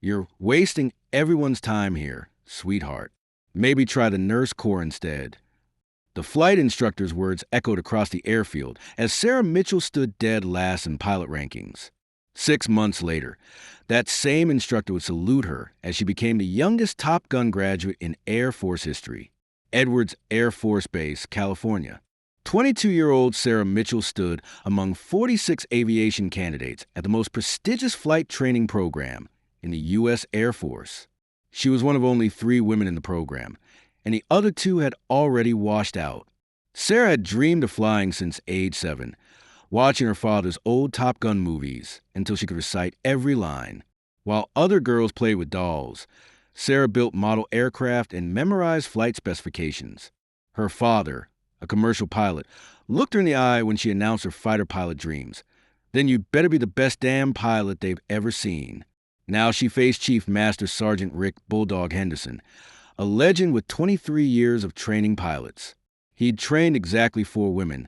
You're wasting everyone's time here, sweetheart. Maybe try the nurse corps instead. The flight instructor's words echoed across the airfield as Sarah Mitchell stood dead last in pilot rankings. 6 months later, that same instructor would salute her as she became the youngest Top Gun graduate in Air Force history. Edwards Air Force Base, California. 22-year-old Sarah Mitchell stood among 46 aviation candidates at the most prestigious flight training program in the U.S. Air Force. She was one of only 3 women in the program, and the other 2 had already washed out. Sarah had dreamed of flying since age 7, watching her father's old Top Gun movies until she could recite every line. While other girls played with dolls, Sarah built model aircraft and memorized flight specifications. Her father, a commercial pilot, looked her in the eye when she announced her fighter pilot dreams. Then you better be the best damn pilot they've ever seen. Now she faced Chief Master Sergeant Rick Bulldog Henderson, a legend with 23 years of training pilots. He'd trained exactly 4 women.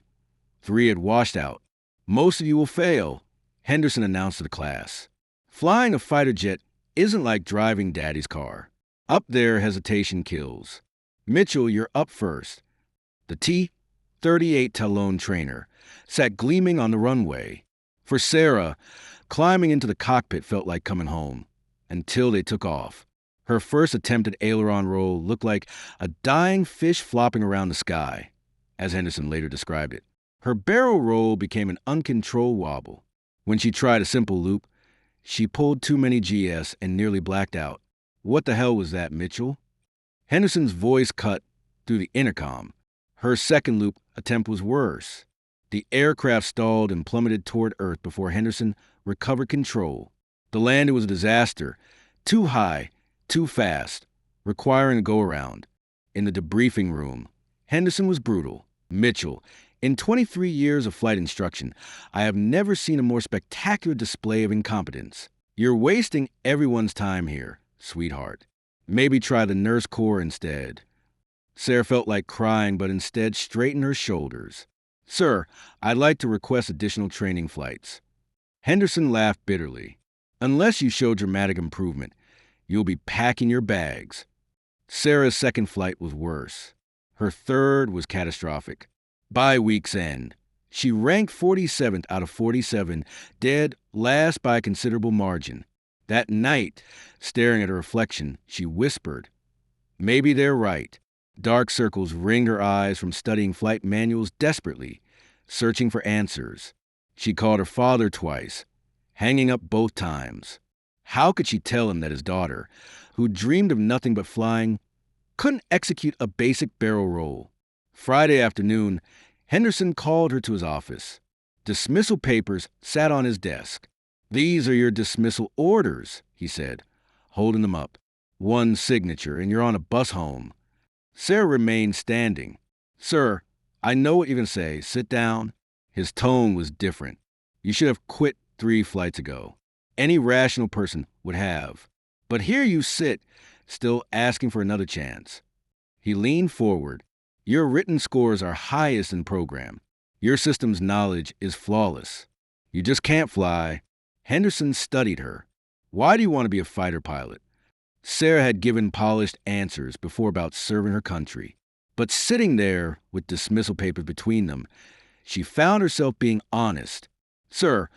3 had washed out. Most of you will fail, Henderson announced to the class. Flying a fighter jet isn't like driving daddy's car. Up there, hesitation kills. Mitchell, you're up first. The T-38 Talon trainer sat gleaming on the runway. For Sarah, climbing into the cockpit felt like coming home, until they took off. Her first attempted aileron roll looked like a dying fish flopping around the sky, as Henderson later described it. Her barrel roll became an uncontrolled wobble. When she tried a simple loop, she pulled too many GS and nearly blacked out. What the hell was that, Mitchell? Henderson's voice cut through the intercom. Her second loop attempt was worse. The aircraft stalled and plummeted toward Earth before Henderson recovered control. The landing was a disaster. Too high, too fast, requiring a go-around. In the debriefing room, Henderson was brutal. Mitchell, in 23 years of flight instruction, I have never seen a more spectacular display of incompetence. You're wasting everyone's time here, sweetheart. Maybe try the nurse corps instead. Sarah felt like crying, but instead straightened her shoulders. Sir, I'd like to request additional training flights. Henderson laughed bitterly. Unless you show dramatic improvement, you'll be packing your bags. Sarah's second flight was worse. Her third was catastrophic. By week's end, she ranked 47th out of 47, dead last by a considerable margin. That night, staring at her reflection, she whispered, "Maybe they're right." Dark circles ringed her eyes from studying flight manuals desperately, searching for answers. She called her father twice, hanging up both times. How could she tell him that his daughter, who dreamed of nothing but flying, couldn't execute a basic barrel roll? Friday afternoon, Henderson called her to his office. Dismissal papers sat on his desk. "These are your dismissal orders," he said, holding them up. "One signature, and you're on a bus home." Sarah remained standing. "Sir, I know what you're going to say. Sit down." His tone was different. "You should have quit 3 flights ago. Any rational person would have. But here you sit, still asking for another chance." He leaned forward. "Your written scores are highest in program. Your system's knowledge is flawless. You just can't fly." Henderson studied her. "Why do you want to be a fighter pilot?" Sarah had given polished answers before about serving her country. But sitting there with dismissal papers between them, she found herself being honest. "Sir,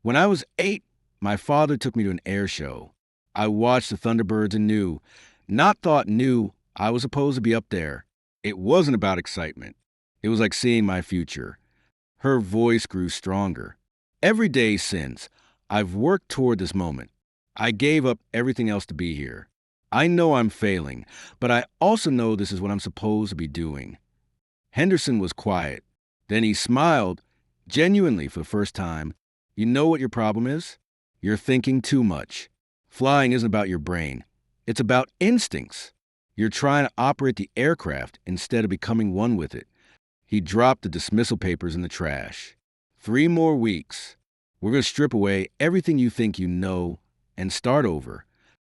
when I was 8, my father took me to an air show. I watched the Thunderbirds and knew I was supposed to be up there. It wasn't about excitement. It was like seeing my future." Her voice grew stronger. "Every day since, I've worked toward this moment. I gave up everything else to be here. I know I'm failing, but I also know this is what I'm supposed to be doing." Henderson was quiet. Then he smiled, genuinely for the first time. "You know what your problem is? You're thinking too much. Flying isn't about your brain. It's about instincts. You're trying to operate the aircraft instead of becoming one with it." He dropped the dismissal papers in the trash. 3 more weeks. We're going to strip away everything you think you know and start over.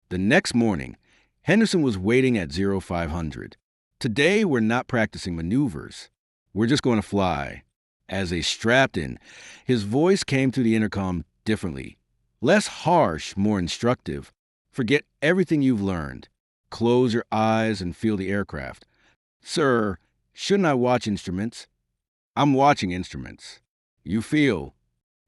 The next morning, Henderson was waiting at 0500. "Today, we're not practicing maneuvers. We're just going to fly." As they strapped in, his voice came through the intercom differently. Less harsh, more instructive. Forget everything you've learned. Close your eyes and feel the aircraft. Sir, shouldn't I watch instruments? I'm watching instruments. You feel.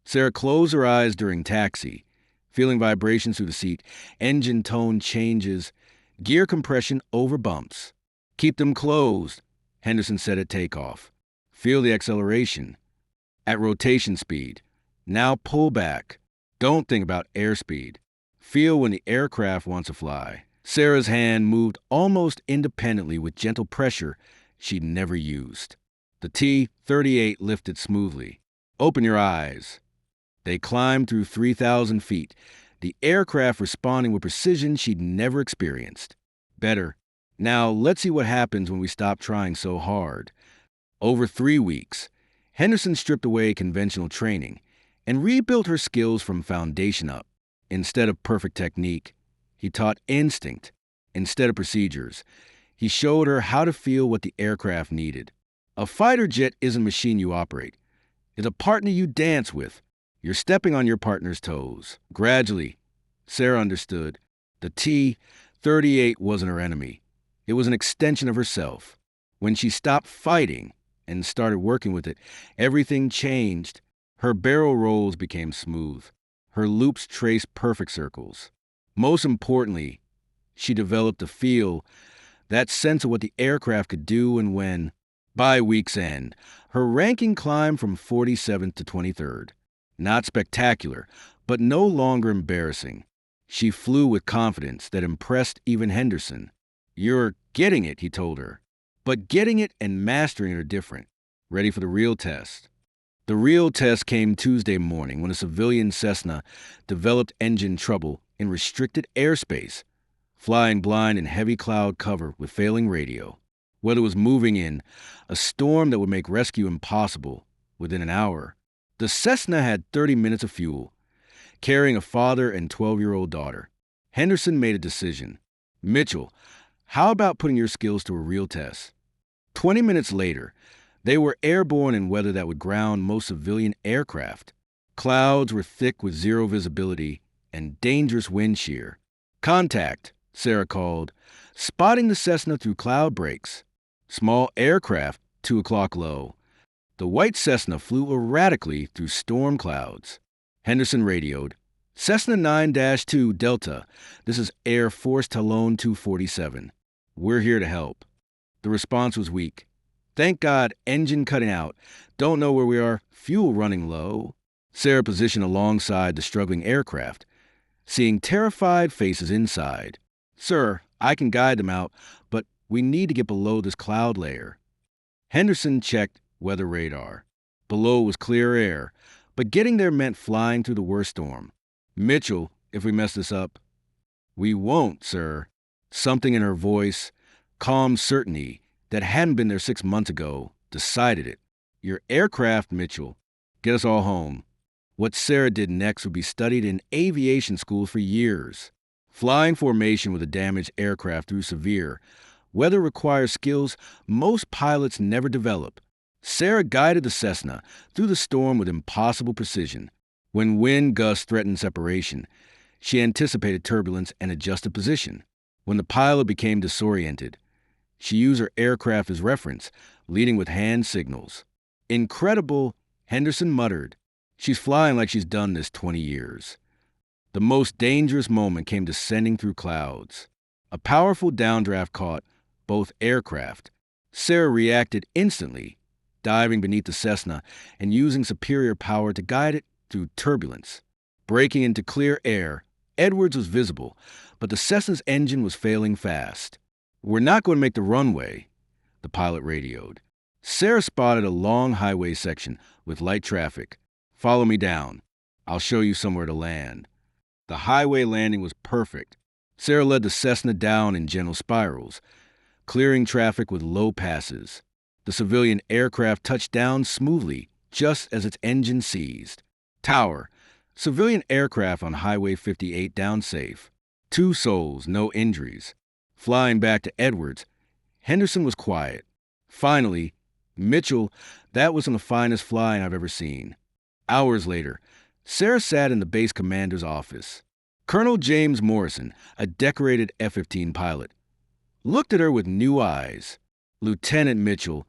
Sarah closed her eyes during taxi, feeling vibrations through the seat. Engine tone changes. Gear compression over bumps. Keep them closed, Henderson said at takeoff. Feel the acceleration. At rotation speed. Now pull back. Don't think about airspeed. Feel when the aircraft wants to fly. Sarah's hand moved almost independently with gentle pressure she'd never used. The T-38 lifted smoothly. Open your eyes. They climbed through 3,000 feet, the aircraft responding with precision she'd never experienced. Better. Now let's see what happens when we stop trying so hard. Over 3 weeks, Henderson stripped away conventional training and rebuilt her skills from foundation up. Instead of perfect technique, he taught instinct. Instead of procedures, he showed her how to feel what the aircraft needed. A fighter jet isn't a machine you operate. It's a partner you dance with. You're stepping on your partner's toes. Gradually, Sarah understood. The T-38 wasn't her enemy. It was an extension of herself. When she stopped fighting and started working with it, everything changed. Her barrel rolls became smooth. Her loops traced perfect circles. Most importantly, she developed a feel, that sense of what the aircraft could do and when. By week's end, her ranking climbed from 47th to 23rd. Not spectacular, but no longer embarrassing. She flew with confidence that impressed even Henderson. You're getting it, he told her. But getting it and mastering it are different. Ready for the real test. The real test came Tuesday morning when a civilian Cessna developed engine trouble in restricted airspace, flying blind in heavy cloud cover with failing radio. Weather was moving in, a storm that would make rescue impossible within an hour. The Cessna had 30 minutes of fuel, carrying a father and 12-year-old daughter. Henderson made a decision. Mitchell, how about putting your skills to a real test? 20 minutes later, they were airborne in weather that would ground most civilian aircraft. Clouds were thick with zero visibility and dangerous wind shear. Contact, Sarah called, spotting the Cessna through cloud breaks. Small aircraft, 2 o'clock low. The white Cessna flew erratically through storm clouds. Henderson radioed, Cessna 9-2 Delta, this is Air Force Talon 247. We're here to help. The response was weak. Thank God, engine cutting out. Don't know where we are, fuel running low. Sarah positioned alongside the struggling aircraft, seeing terrified faces inside. Sir, I can guide them out, but we need to get below this cloud layer. Henderson checked weather radar. Below was clear air, but getting there meant flying through the worst storm. Mitchell, if we mess this up. We won't, sir. Something in her voice, calm certainty that hadn't been there 6 months ago, decided it. Your aircraft, Mitchell. Get us all home. What Sarah did next would be studied in aviation school for years. Flying formation with a damaged aircraft through severe weather requires skills most pilots never develop. Sarah guided the Cessna through the storm with impossible precision. When wind gusts threatened separation, she anticipated turbulence and adjusted position. When the pilot became disoriented, she used her aircraft as reference, leading with hand signals. Incredible, Henderson muttered. She's flying like she's done this 20 years. The most dangerous moment came descending through clouds. A powerful downdraft caught both aircraft. Sarah reacted instantly, diving beneath the Cessna and using superior power to guide it through turbulence. Breaking into clear air, Edwards was visible, but the Cessna's engine was failing fast. We're not going to make the runway, the pilot radioed. Sarah spotted a long highway section with light traffic. Follow me down. I'll show you somewhere to land. The highway landing was perfect. Sarah led the Cessna down in gentle spirals, clearing traffic with low passes. The civilian aircraft touched down smoothly, just as its engine seized. Tower. Civilian aircraft on Highway 58 down safe. 2 souls, no injuries. Flying back to Edwards, Henderson was quiet. Finally, Mitchell, that was the finest flying I've ever seen. Hours later, Sarah sat in the base commander's office. Colonel James Morrison, a decorated F-15 pilot, looked at her with new eyes. Lieutenant Mitchell,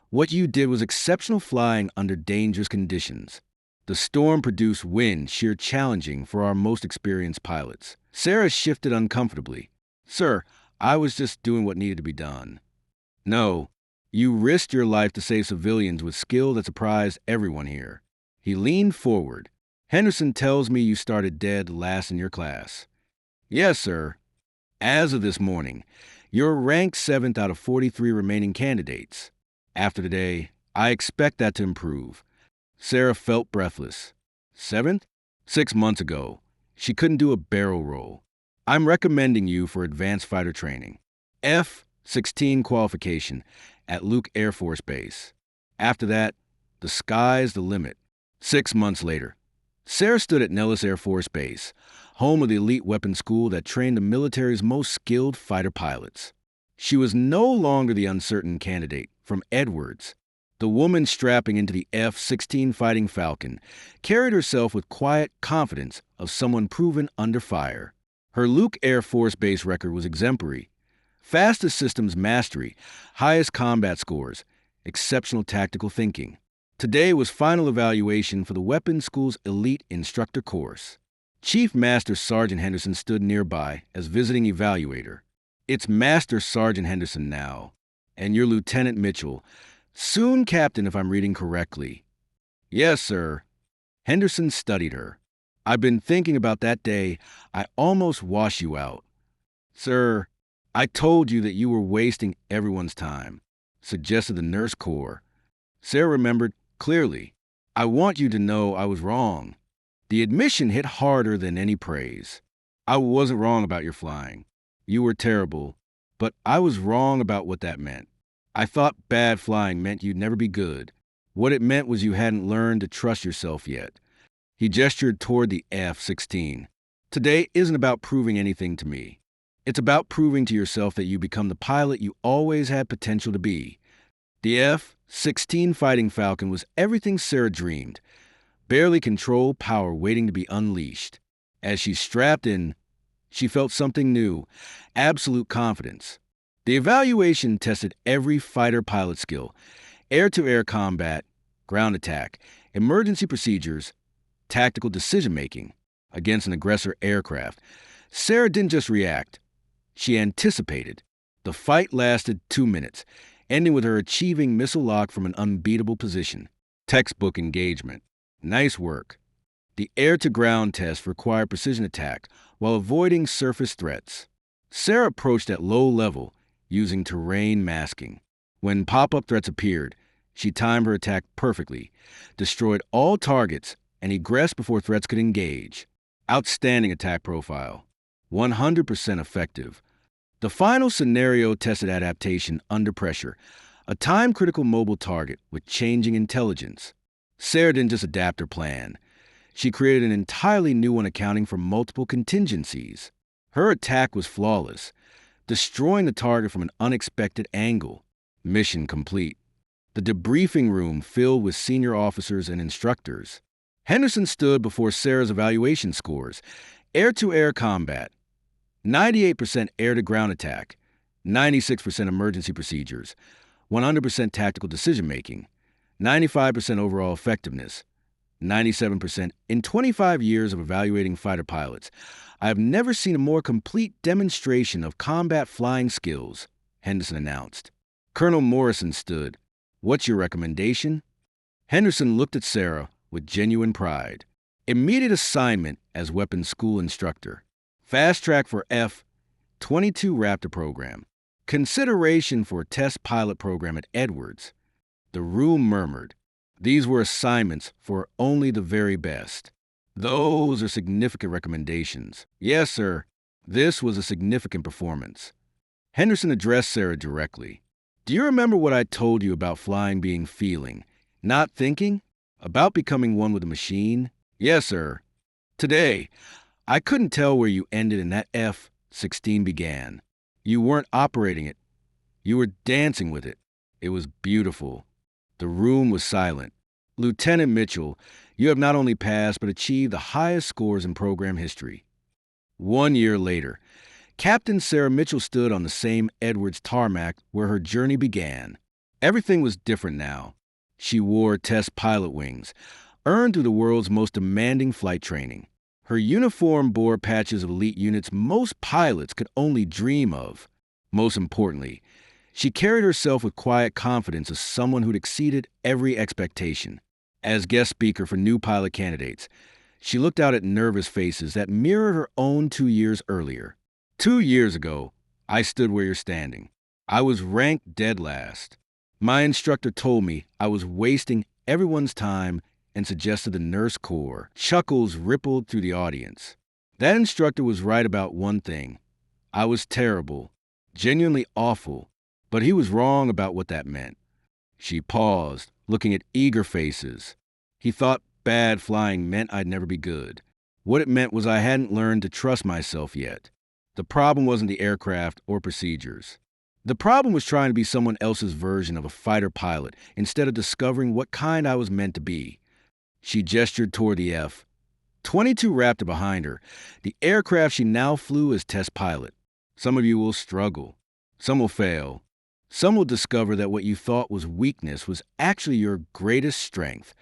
what you did was exceptional flying under dangerous conditions. The storm produced wind sheer challenging for our most experienced pilots. Sarah shifted uncomfortably. Sir, I was just doing what needed to be done. No, you risked your life to save civilians with skill that surprised everyone here. He leaned forward. Henderson tells me you started dead last in your class. Yes, sir. As of this morning, you're ranked 7th out of 43 remaining candidates. After today, I expect that to improve. Sarah felt breathless. 7th? 6 months ago, she couldn't do a barrel roll. I'm recommending you for advanced fighter training. F-16 qualification at Luke Air Force Base. After that, the sky's the limit. 6 months later, Sarah stood at Nellis Air Force Base, home of the elite weapons school that trained the military's most skilled fighter pilots. She was no longer the uncertain candidate from Edwards. The woman strapping into the F-16 Fighting Falcon carried herself with quiet confidence of someone proven under fire. Her Luke Air Force Base record was exemplary. Fastest systems mastery, highest combat scores, exceptional tactical thinking. Today was final evaluation for the Weapons School's elite instructor course. Chief Master Sergeant Henderson stood nearby as visiting evaluator. It's Master Sergeant Henderson now, and you're Lieutenant Mitchell, soon Captain if I'm reading correctly. Yes, sir. Henderson studied her. I've been thinking about that day I almost washed you out. Sir, I told you that you were wasting everyone's time, suggested the nurse corps. Sarah remembered clearly. I want you to know I was wrong. The admission hit harder than any praise. I wasn't wrong about your flying. You were terrible, but I was wrong about what that meant. I thought bad flying meant you'd never be good. What it meant was you hadn't learned to trust yourself yet. He gestured toward the F-16. Today isn't about proving anything to me. It's about proving to yourself that you become the pilot you always had potential to be. The F-16 Fighting Falcon was everything Sarah dreamed. Barely controlled power waiting to be unleashed. As she strapped in, she felt something new, absolute confidence. The evaluation tested every fighter pilot skill, air-to-air combat, ground attack, emergency procedures, tactical decision-making against an aggressor aircraft. Sarah didn't just react. She anticipated. The fight lasted 2 minutes, ending with her achieving missile lock from an unbeatable position. Textbook engagement. Nice work. The air-to-ground test required precision attack while avoiding surface threats. Sarah approached at low level, using terrain masking. When pop-up threats appeared, she timed her attack perfectly, destroyed all targets, and egressed before threats could engage. Outstanding attack profile. 100% effective. The final scenario tested adaptation under pressure, a time-critical mobile target with changing intelligence. Sarah didn't just adapt her plan. She created an entirely new one accounting for multiple contingencies. Her attack was flawless, destroying the target from an unexpected angle. Mission complete. The debriefing room filled with senior officers and instructors. Henderson stood before Sarah's evaluation scores. Air-to-air combat, 98% air-to-ground attack, 96% emergency procedures, 100% tactical decision-making, 95% overall effectiveness, 97%. In 25 years of evaluating fighter pilots, I have never seen a more complete demonstration of combat flying skills, Henderson announced. Colonel Morrison stood. What's your recommendation? Henderson looked at Sarah with genuine pride. Immediate assignment as weapons school instructor. Fast track for F-22 Raptor program. Consideration for a test pilot program at Edwards. The room murmured. These were assignments for only the very best. Those are significant recommendations. Yes, sir. This was a significant performance. Henderson addressed Sarah directly. Do you remember what I told you about flying being feeling, not thinking? About becoming one with a machine? Yes, sir. Today, I couldn't tell where you ended and that F-16 began. You weren't operating it. You were dancing with it. It was beautiful. The room was silent. Lieutenant Mitchell, you have not only passed but achieved the highest scores in program history. 1 year later, Captain Sarah Mitchell stood on the same Edwards tarmac where her journey began. Everything was different now. She wore test pilot wings, earned through the world's most demanding flight training. Her uniform bore patches of elite units most pilots could only dream of. Most importantly, she carried herself with quiet confidence as someone who'd exceeded every expectation. As guest speaker for new pilot candidates, she looked out at nervous faces that mirrored her own 2 years earlier. 2 years ago, I stood where you're standing. I was ranked dead last. My instructor told me I was wasting everyone's time and suggested the nurse corps. Chuckles rippled through the audience. That instructor was right about one thing. I was terrible, genuinely awful, but he was wrong about what that meant. She paused, looking at eager faces. He thought bad flying meant I'd never be good. What it meant was I hadn't learned to trust myself yet. The problem wasn't the aircraft or procedures. The problem was trying to be someone else's version of a fighter pilot instead of discovering what kind I was meant to be. She gestured toward the F-22 Raptor behind her, the aircraft she now flew as test pilot. Some of you will struggle. Some will fail. Some will discover that what you thought was weakness was actually your greatest strength.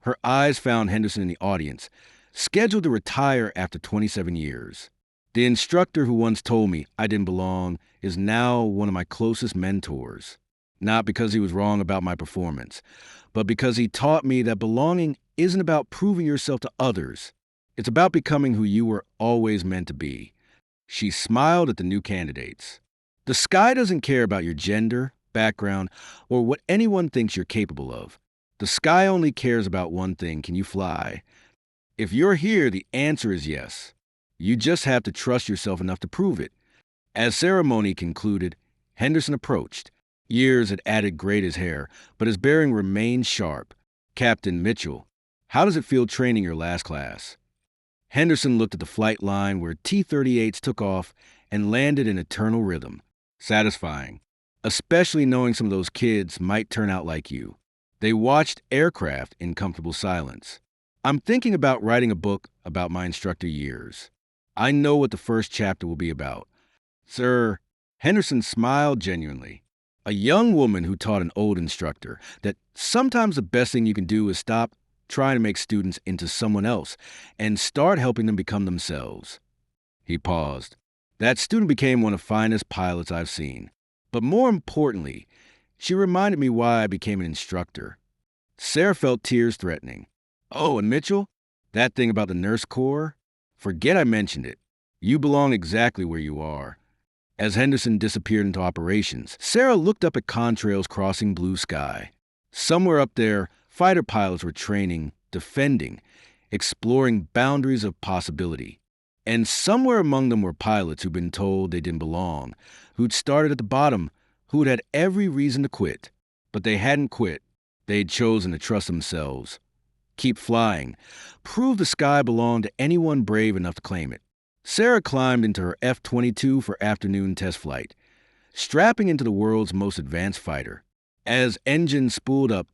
Her eyes found Henderson in the audience, scheduled to retire after 27 years. The instructor who once told me I didn't belong is now one of my closest mentors. Not because he was wrong about my performance, but because he taught me that belonging isn't about proving yourself to others. It's about becoming who you were always meant to be. She smiled at the new candidates. The sky doesn't care about your gender, background, or what anyone thinks you're capable of. The sky only cares about one thing: can you fly? If you're here, the answer is yes. You just have to trust yourself enough to prove it. As ceremony concluded, Henderson approached. Years had added gray to his hair, but his bearing remained sharp. Captain Mitchell, how does it feel training your last class? Henderson looked at the flight line where T-38s took off and landed in eternal rhythm. Satisfying, especially knowing some of those kids might turn out like you. They watched aircraft in comfortable silence. I'm thinking about writing a book about my instructor years. I know what the first chapter will be about. Sir, Henderson smiled genuinely. A young woman who taught an old instructor that sometimes the best thing you can do is stop trying to make students into someone else and start helping them become themselves. He paused. That student became one of the finest pilots I've seen. But more importantly, she reminded me why I became an instructor. Sarah felt tears threatening. Oh, and Mitchell? That thing about the nurse corps? Forget I mentioned it. You belong exactly where you are. As Henderson disappeared into operations, Sarah looked up at contrails crossing blue sky. Somewhere up there, fighter pilots were training, defending, exploring boundaries of possibility. And somewhere among them were pilots who'd been told they didn't belong, who'd started at the bottom, who'd had every reason to quit. But they hadn't quit. They'd chosen to trust themselves. Keep flying. Prove the sky belonged to anyone brave enough to claim it. Sarah climbed into her F-22 for afternoon test flight, strapping into the world's most advanced fighter. As engines spooled up,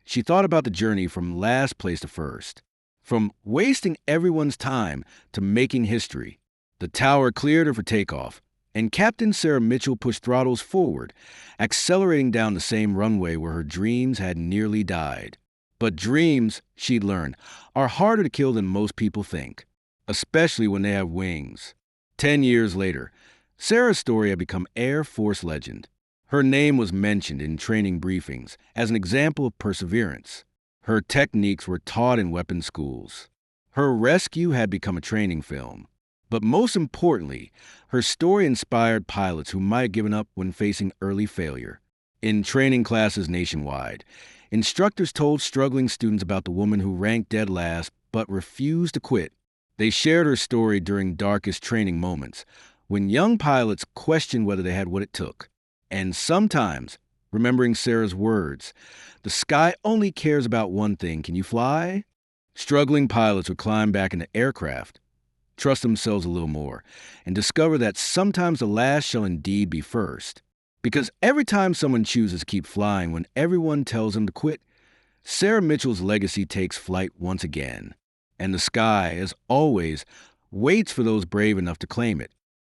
she thought about the journey from last place to first, from wasting everyone's time to making history. The tower cleared her for takeoff, and Captain Sarah Mitchell pushed throttles forward, accelerating down the same runway where her dreams had nearly died. But dreams, she'd learned, are harder to kill than most people think, especially when they have wings. 10 years later, Sarah's story had become Air Force legend. Her name was mentioned in training briefings as an example of perseverance. Her techniques were taught in weapons schools. Her rescue had become a training film. But most importantly, her story inspired pilots who might have given up when facing early failure. In training classes nationwide, instructors told struggling students about the woman who ranked dead last but refused to quit. They shared her story during darkest training moments, when young pilots questioned whether they had what it took. And sometimes, remembering Sarah's words, the sky only cares about one thing: can you fly? Struggling pilots would climb back into aircraft, trust themselves a little more, and discover that sometimes the last shall indeed be first. Because every time someone chooses to keep flying when everyone tells them to quit, Sarah Mitchell's legacy takes flight once again. And the sky, as always, waits for those brave enough to claim it.